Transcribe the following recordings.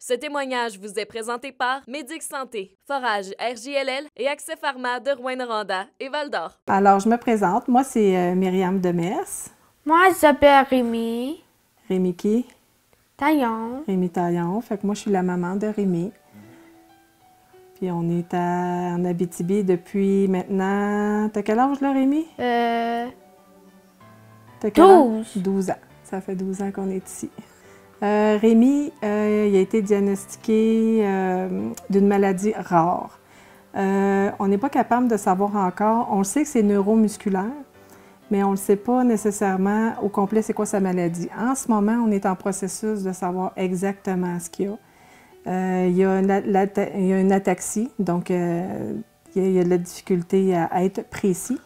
Ce témoignage vous est présenté par Médic Santé, Forage RJLL et Accès Pharma de Rouyn-Noranda et Val-d'Or. Alors, je me présente. Moi, c'est Myriam Demers. Moi, je m'appelle Rémi. Rémi qui? Taillon. Rémi Taillon. Fait que moi, je suis la maman de Rémi. Puis on est en Abitibi depuis maintenant... T'as quel âge, là, Rémi? T'as quel âge? 12 ans. Ça fait 12 ans qu'on est ici. Rémi, il a été diagnostiqué d'une maladie rare. On n'est pas capable de savoir encore. On le sait que c'est neuromusculaire, mais on ne le sait pas nécessairement au complet c'est quoi sa maladie. En ce moment, on est en processus de savoir exactement ce qu'il y a. Il y a une ataxie, donc il y a de la difficulté à être précis.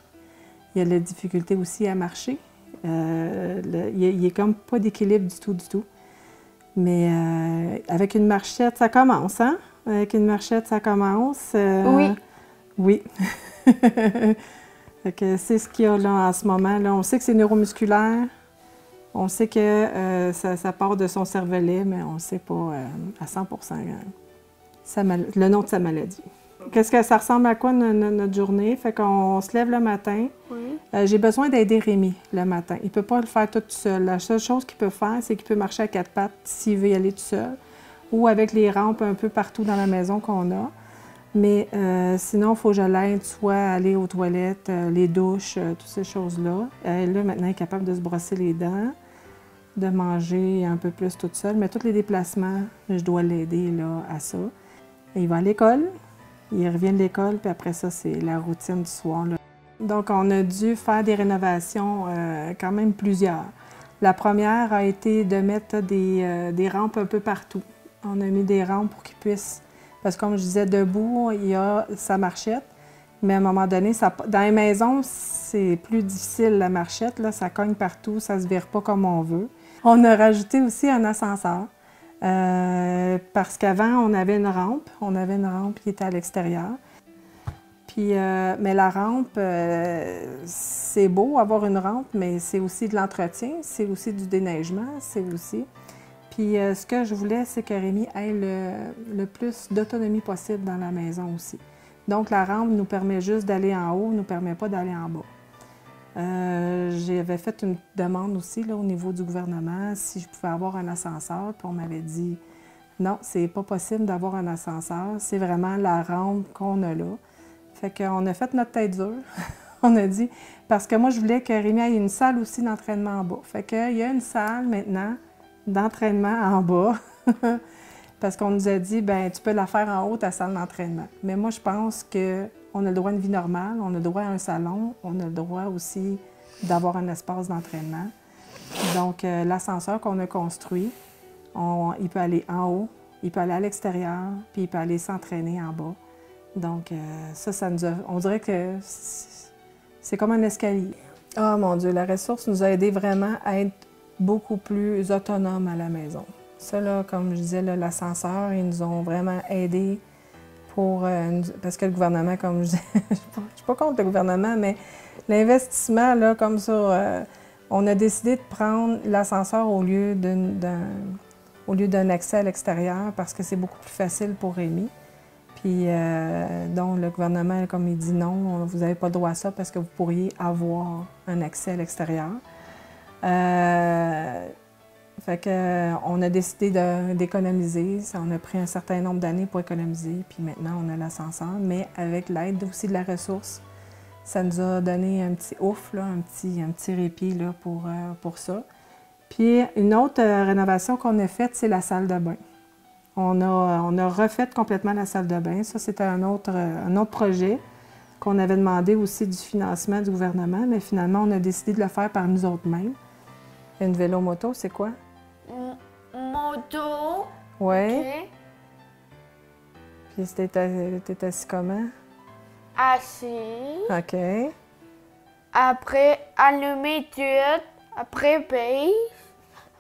Il y a de la difficulté aussi à marcher. Il n'est comme pas d'équilibre du tout. Mais avec une marchette, ça commence, hein? Avec une marchette, ça commence. Oui. Oui. C'est ce qu'il y a là en ce moment. Là. On sait que c'est neuromusculaire. On sait que ça part de son cervelet, mais on ne sait pas à 100% le nom de sa maladie. Qu'est-ce que ça ressemble à quoi notre journée? Fait qu'on se lève le matin. Oui. J'ai besoin d'aider Rémi le matin. Il ne peut pas le faire tout seul. La seule chose qu'il peut faire, c'est qu'il peut marcher à quatre pattes s'il veut y aller tout seul ou avec les rampes un peu partout dans la maison qu'on a. Mais sinon, il faut que je l'aide soit à aller aux toilettes, les douches, toutes ces choses-là. Là, maintenant, il est capable de se brosser les dents, de manger un peu plus toute seule. Mais tous les déplacements, je dois l'aider là, à ça. Et il va à l'école. Il revient de l'école, puis après ça, c'est la routine du soir, là. Donc, on a dû faire des rénovations, quand même plusieurs. La première a été de mettre des rampes un peu partout. On a mis des rampes pour qu'il puisse... Parce que comme je disais, debout, il y a sa marchette, mais à un moment donné, dans les maisons, c'est plus difficile, la marchette, là, ça cogne partout, ça se vire pas comme on veut. On a rajouté aussi un ascenseur. Parce qu'avant, on avait une rampe qui était à l'extérieur. Puis, mais la rampe, c'est beau avoir une rampe, mais c'est aussi de l'entretien, c'est aussi du déneigement, c'est aussi... Puis ce que je voulais, c'est que Rémi ait le plus d'autonomie possible dans la maison aussi. Donc la rampe nous permet juste d'aller en haut, ne nous permet pas d'aller en bas. J'avais fait une demande aussi là, au niveau du gouvernement si je pouvais avoir un ascenseur, puis on m'avait dit non, c'est pas possible d'avoir un ascenseur, c'est vraiment la rampe qu'on a là. Fait qu'on a fait notre tête dure. On a dit, parce que moi je voulais que Rémi ait une salle aussi d'entraînement en bas. Fait qu'il y a une salle maintenant d'entraînement en bas, parce qu'on nous a dit, ben tu peux la faire en haut, ta salle d'entraînement. Mais moi, je pense qu'on a le droit à une vie normale, on a le droit à un salon, on a le droit aussi d'avoir un espace d'entraînement. Donc, l'ascenseur qu'on a construit, il peut aller en haut, il peut aller à l'extérieur, puis il peut aller s'entraîner en bas. Donc, ça nous a... On dirait que c'est comme un escalier. Oh mon Dieu, la ressource nous a aidés vraiment à être beaucoup plus autonomes à la maison. Ça, là, comme je disais, l'ascenseur, ils nous ont vraiment aidés parce que le gouvernement, comme je disais, je suis pas contre le gouvernement, mais l'investissement, là, comme ça, on a décidé de prendre l'ascenseur au lieu d'un accès à l'extérieur parce que c'est beaucoup plus facile pour Rémi. Puis, donc, le gouvernement, comme il dit non, vous n'avez pas le droit à ça parce que vous pourriez avoir un accès à l'extérieur. Fait qu'on a décidé d'économiser. On a pris un certain nombre d'années pour économiser, puis maintenant on a l'ascenseur. Mais avec l'aide aussi de la ressource, ça nous a donné un petit ouf, là, un petit répit là, pour ça. Puis une autre rénovation qu'on a faite, c'est la salle de bain. On a refait complètement la salle de bain. Ça, c'était un autre projet qu'on avait demandé aussi du financement du gouvernement, mais finalement, on a décidé de le faire par nous autres mêmes. Une vélo-moto, c'est quoi? Moto. Oui. OK. Puis t'es assis comment? Assis. OK. Après, allumer tout. Après, paye.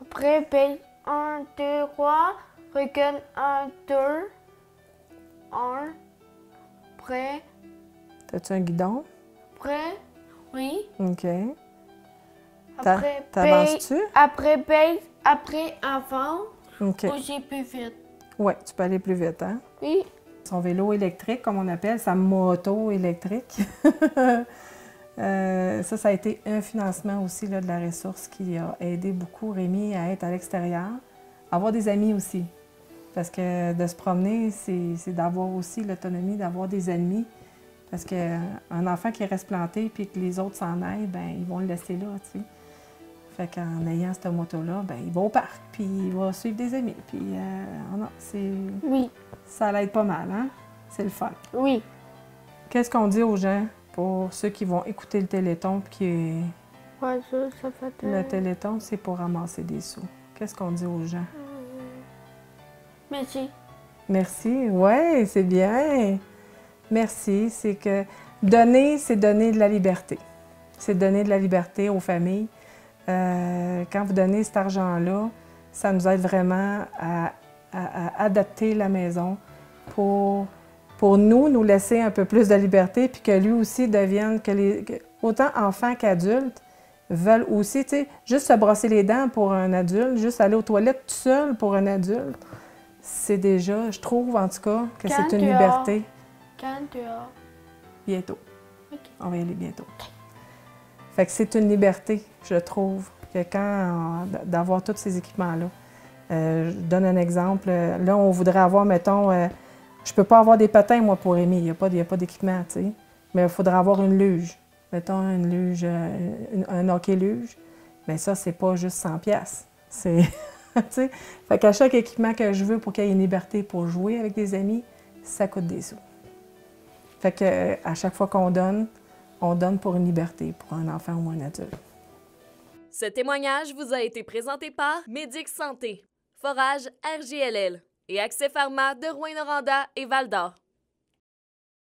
Après, paye 1, 2, 3. Recule 1, 2. 1. Après. T'as-tu un guidon? Après. Oui. OK. Après, T'avances-tu? Après, paye. Après, avant. OK. Ou j'ai plus vite. Oui, tu peux aller plus vite, hein? Oui. Son vélo électrique, comme on appelle, sa moto électrique. Ça a été un financement aussi là, de la ressource qui a aidé beaucoup Rémi à être à l'extérieur. Avoir des amis aussi. Parce que de se promener, c'est d'avoir aussi l'autonomie, d'avoir des amis. Parce qu'un enfant qui reste planté puis que les autres s'en aillent, ben ils vont le laisser là, tu sais. Fait qu'en ayant cette moto-là, ben il va au parc, puis il va suivre des amis. Puis, non, Oui. ça l'aide pas mal, hein? C'est le fun. Oui. Qu'est-ce qu'on dit aux gens pour ceux qui vont écouter le Téléthon? Puis Ouais, ça fait... le Téléthon, c'est pour ramasser des sous. Qu'est-ce qu'on dit aux gens? Merci. Merci. Oui, c'est bien. Merci. C'est que donner, c'est donner de la liberté. C'est donner de la liberté aux familles. Quand vous donnez cet argent-là, ça nous aide vraiment à adapter la maison pour nous laisser un peu plus de liberté, puis que lui aussi devienne, autant enfants qu'adultes veulent aussi, tu sais, juste se brosser les dents pour un adulte, juste aller aux toilettes tout seul pour un adulte, c'est déjà, je trouve en tout cas, que c'est une liberté. Quand tu as... Bientôt. OK. On va y aller bientôt. Fait que c'est une liberté, je trouve, que d'avoir tous ces équipements-là. Je donne un exemple. Là, on voudrait avoir, mettons, je peux pas avoir des patins, moi, pour Rémi. Il n'y a pas d'équipement, tu sais. Mais il faudrait avoir une luge. Mettons, une luge, un hockey-luge. Mais ça, c'est pas juste 100$. C'est, tu sais. Fait qu'à chaque équipement que je veux pour qu'il y ait une liberté pour jouer avec des amis, ça coûte des sous. Fait que à chaque fois qu'on donne, on donne pour une liberté, pour un enfant ou un adulte. Ce témoignage vous a été présenté par Médic Santé, Forage RJLL et Accès Pharma de Rouyn-Noranda et Val-d'Or.